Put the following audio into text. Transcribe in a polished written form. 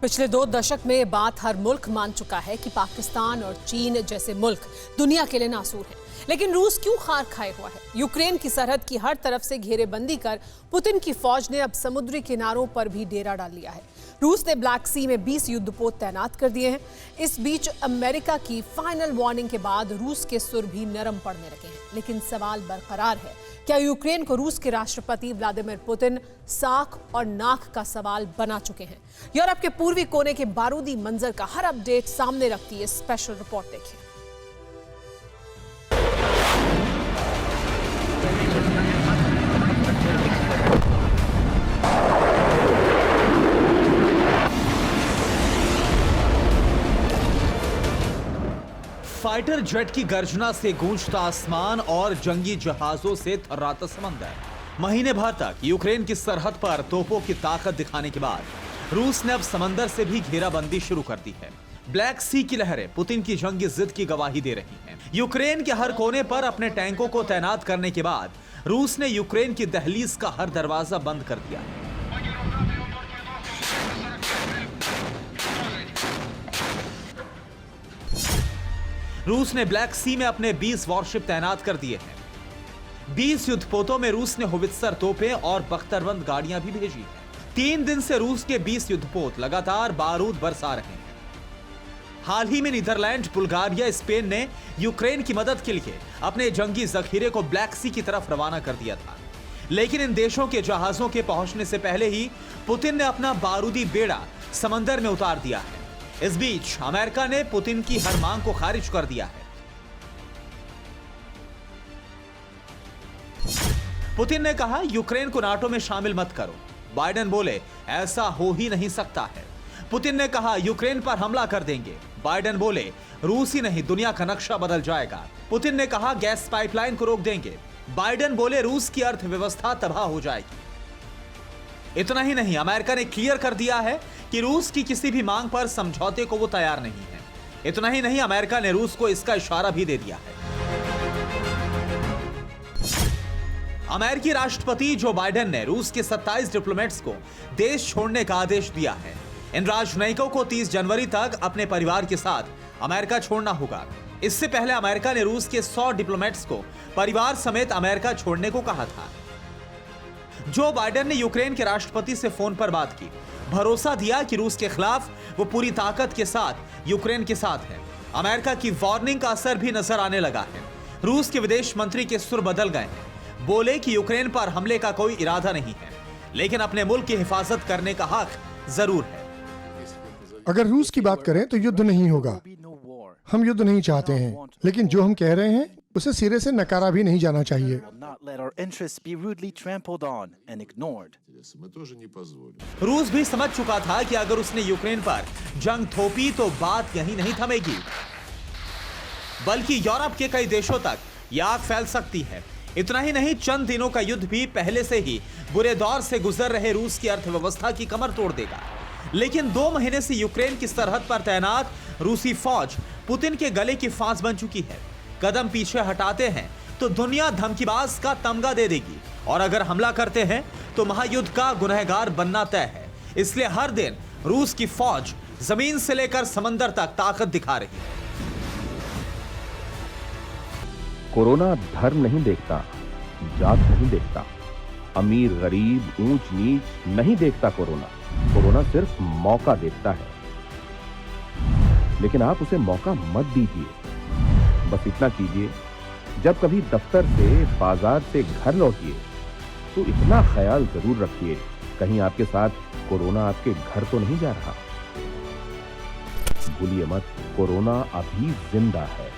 पिछले 2 दशक में ये बात हर मुल्क मान चुका है कि पाकिस्तान और चीन जैसे मुल्क दुनिया के लिए नासूर हैं। लेकिन रूस क्यों खार खाए हुआ है? यूक्रेन की सरहद की हर तरफ से घेरेबंदी कर पुतिन की फौज ने अब समुद्री किनारों पर भी डेरा डाल लिया है। रूस ने ब्लैक सी में 20 युद्धपोत तैनात कर दिए हैं। इस बीच अमेरिका की फाइनल वार्निंग के बाद रूस के सुर भी नरम पड़ने लगे हैं। लेकिन सवाल बरकरार है, क्या यूक्रेन को रूस के राष्ट्रपति व्लादिमीर पुतिन साख और नाक का सवाल बना चुके हैं? यूरोप के पूर्वी कोने के बारूदी मंजर का हर अपडेट सामने रखती है स्पेशल रिपोर्ट। देखिए। फाइटर जेट की गर्जना से गूंजता आसमान और जंगी जहाजों से थर्राता समंदर। महीने भर तक यूक्रेन की सरहद पर तोपों की ताकत दिखाने के बाद रूस ने अब समंदर से भी घेराबंदी शुरू कर दी है। ब्लैक सी की लहरें पुतिन की जंगी जिद की गवाही दे रही हैं। यूक्रेन के हर कोने पर अपने टैंकों को तैनात करने के बाद रूस ने यूक्रेन की दहलीज का हर दरवाजा बंद कर दिया है। रूस ने ब्लैक सी में अपने 20 वॉरशिप तैनात कर दिए हैं। 20 युद्धपोतों में रूस ने होवित्जर तोपें और बख्तरबंद गाड़ियां भी भेजी हैं। 3 दिन से रूस के 20 युद्धपोत लगातार बारूद बरसा रहे हैं। हाल ही में नीदरलैंड, बुल्गारिया, स्पेन ने यूक्रेन की मदद के लिए अपने जंगी जखीरे को ब्लैक सी की तरफ रवाना कर दिया था। लेकिन इन देशों के जहाजों के पहुंचने से पहले ही पुतिन ने अपना बारूदी बेड़ा समंदर में उतार दिया है। इस बीच अमेरिका ने पुतिन की हर मांग को खारिज कर दिया है। पुतिन ने कहा, यूक्रेन को नाटो में शामिल मत करो। बाइडेन बोले, ऐसा हो ही नहीं सकता है। पुतिन ने कहा, यूक्रेन पर हमला कर देंगे। बाइडेन बोले, रूस ही नहीं दुनिया का नक्शा बदल जाएगा। पुतिन ने कहा, गैस पाइपलाइन को रोक देंगे। बाइडेन बोले, रूस की अर्थव्यवस्था तबाह हो जाएगी। इतना ही नहीं, अमेरिका ने क्लियर कर दिया है कि रूस की किसी भी मांग पर समझौते को वो तैयार नहीं है। इतना ही नहीं, अमेरिका ने रूस को इसका इशारा भी दे दिया है। अमेरिकी राष्ट्रपति जो बाइडेन ने रूस के 27 डिप्लोमेट्स को देश छोड़ने का आदेश दिया है। इन राजनयिकों को 30 जनवरी तक अपने परिवार के साथ अमेरिका छोड़ना होगा। इससे पहले अमेरिका ने रूस के 100 डिप्लोमेट्स को परिवार समेत अमेरिका छोड़ने को कहा था। जो बाइडेन ने यूक्रेन के राष्ट्रपति से फोन पर बात की, भरोसा दिया कि रूस के खिलाफ वो पूरी ताकत के साथ यूक्रेन के साथ है। अमेरिका की वार्निंग का असर भी नजर आने लगा है। रूस के विदेश मंत्री के सुर बदल गए हैं। बोले कि यूक्रेन पर हमले का कोई इरादा नहीं है, लेकिन अपने मुल्क की हिफाजत करने का हक जरूर है। अगर रूस की बात करें तो युद्ध नहीं होगा। हम युद्ध नहीं चाहते हैं, लेकिन जो हम कह रहे हैं उसे सिरे से नकारा भी नहीं जाना चाहिए। रूस भी समझ चुका था कि अगर उसने यूक्रेन पर जंग थोपी तो बात यहीं नहीं थमेगी, बल्कि यूरोप के कई देशों तक यह आग फैल सकती है। इतना ही नहीं, चंद दिनों का युद्ध भी पहले से ही बुरे दौर से गुजर रहे रूस की अर्थव्यवस्था की कमर तोड़ देगा। लेकिन 2 महीने से यूक्रेन की सरहद पर तैनात रूसी फौज पुतिन के गले की फांस बन चुकी है। कदम पीछे हटाते हैं तो दुनिया धमकीबाज का तमगा दे देगी, और अगर हमला करते हैं तो महायुद्ध का गुनहगार बनना तय है। इसलिए हर दिन रूस की फौज जमीन से लेकर समंदर तक ताकत दिखा रही है। कोरोना धर्म नहीं देखता, जात नहीं देखता, अमीर गरीब ऊंच नीच नहीं देखता। कोरोना सिर्फ मौका देखता है, लेकिन आप उसे मौका मत दीजिए। बस इतना कीजिए, जब कभी दफ्तर से, बाजार से घर लौटिए तो इतना ख्याल जरूर रखिए, कहीं आपके साथ कोरोना आपके घर तो नहीं जा रहा। भूलिए मत, कोरोना अभी जिंदा है।